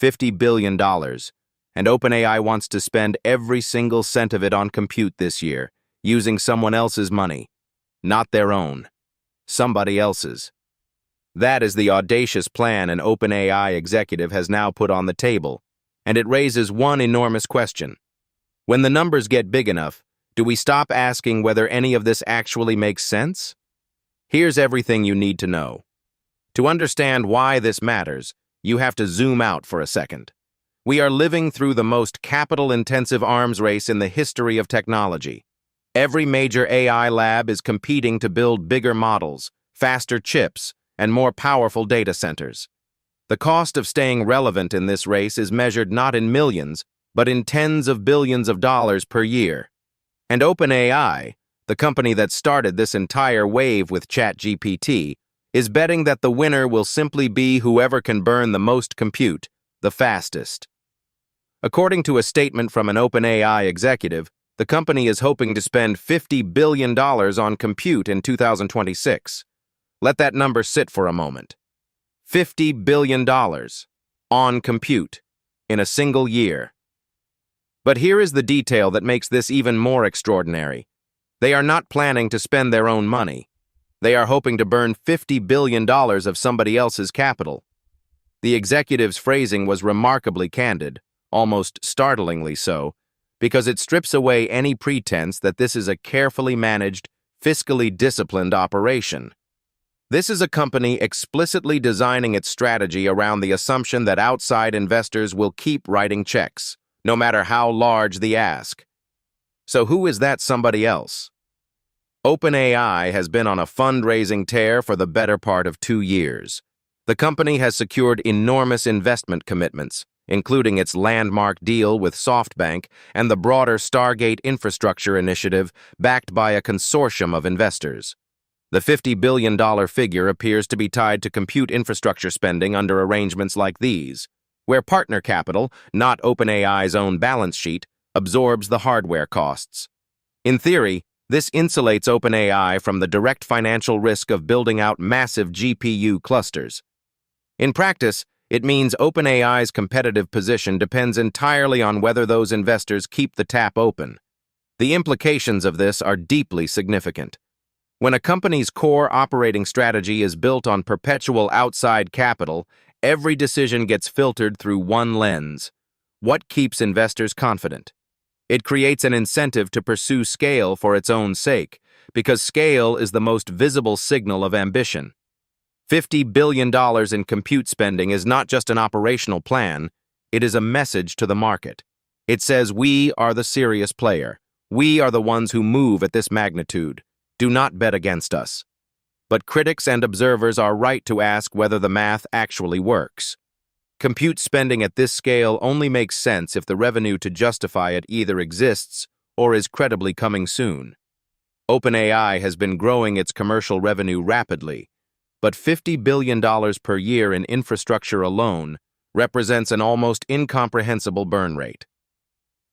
$50 billion, and OpenAI wants to spend every single cent of it on compute this year, using someone else's money. Not their own. Somebody else's. That is the audacious plan an OpenAI executive has now put on the table, and it raises one enormous question. When the numbers get big enough, do we stop asking whether any of this actually makes sense? Here's everything you need to know. To understand why this matters, you have to zoom out for a second. We are living through the most capital-intensive arms race in the history of technology. Every major AI lab is competing to build bigger models, faster chips, and more powerful data centers. The cost of staying relevant in this race is measured not in millions, but in tens of billions of dollars per year. And OpenAI, the company that started this entire wave with ChatGPT, is betting that the winner will simply be whoever can burn the most compute, the fastest. According to a statement from an OpenAI executive, the company is hoping to spend $50 billion on compute in 2026. Let that number sit for a moment. $50 billion on compute in a single year. But here is the detail that makes this even more extraordinary. They are not planning to spend their own money. They are hoping to burn $50 billion of somebody else's capital. The executive's phrasing was remarkably candid, almost startlingly so, because it strips away any pretense that this is a carefully managed, fiscally disciplined operation. This is a company explicitly designing its strategy around the assumption that outside investors will keep writing checks, no matter how large the ask. So who is that somebody else? OpenAI has been on a fundraising tear for the better part of 2 years. The company has secured enormous investment commitments, including its landmark deal with SoftBank and the broader Stargate infrastructure initiative backed by a consortium of investors. The $50 billion figure appears to be tied to compute infrastructure spending under arrangements like these, where partner capital, not OpenAI's own balance sheet, absorbs the hardware costs. In theory, this insulates OpenAI from the direct financial risk of building out massive GPU clusters. In practice, it means OpenAI's competitive position depends entirely on whether those investors keep the tap open. The implications of this are deeply significant. When a company's core operating strategy is built on perpetual outside capital, every decision gets filtered through one lens. What keeps investors confident? It creates an incentive to pursue scale for its own sake, because scale is the most visible signal of ambition. $50 billion in compute spending is not just an operational plan, it is a message to the market. It says we are the serious player. We are the ones who move at this magnitude. Do not bet against us. But critics and observers are right to ask whether the math actually works. Compute spending at this scale only makes sense if the revenue to justify it either exists or is credibly coming soon. OpenAI has been growing its commercial revenue rapidly, but $50 billion per year in infrastructure alone represents an almost incomprehensible burn rate.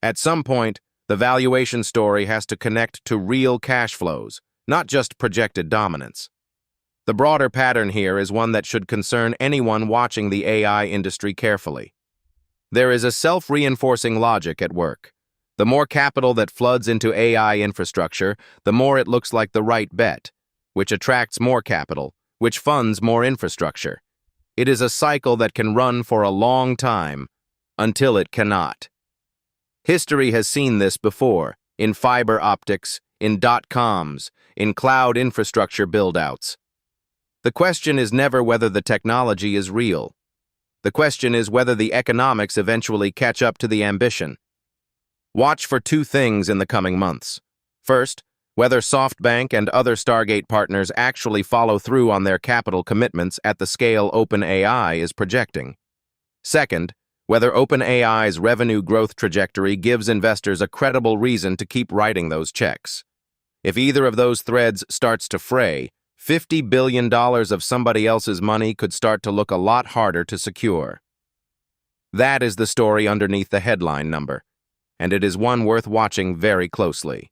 At some point, the valuation story has to connect to real cash flows, not just projected dominance. The broader pattern here is one that should concern anyone watching the AI industry carefully. There is a self-reinforcing logic at work. The more capital that floods into AI infrastructure, the more it looks like the right bet, which attracts more capital, which funds more infrastructure. It is a cycle that can run for a long time, until it cannot. History has seen this before, in fiber optics, in dot-coms, in cloud infrastructure build-outs. The question is never whether the technology is real. The question is whether the economics eventually catch up to the ambition. Watch for 2 things in the coming months. First, whether SoftBank and other Stargate partners actually follow through on their capital commitments at the scale OpenAI is projecting. Second, whether OpenAI's revenue growth trajectory gives investors a credible reason to keep writing those checks. If either of those threads starts to fray, $50 billion of somebody else's money could start to look a lot harder to secure. That is the story underneath the headline number, and it is one worth watching very closely.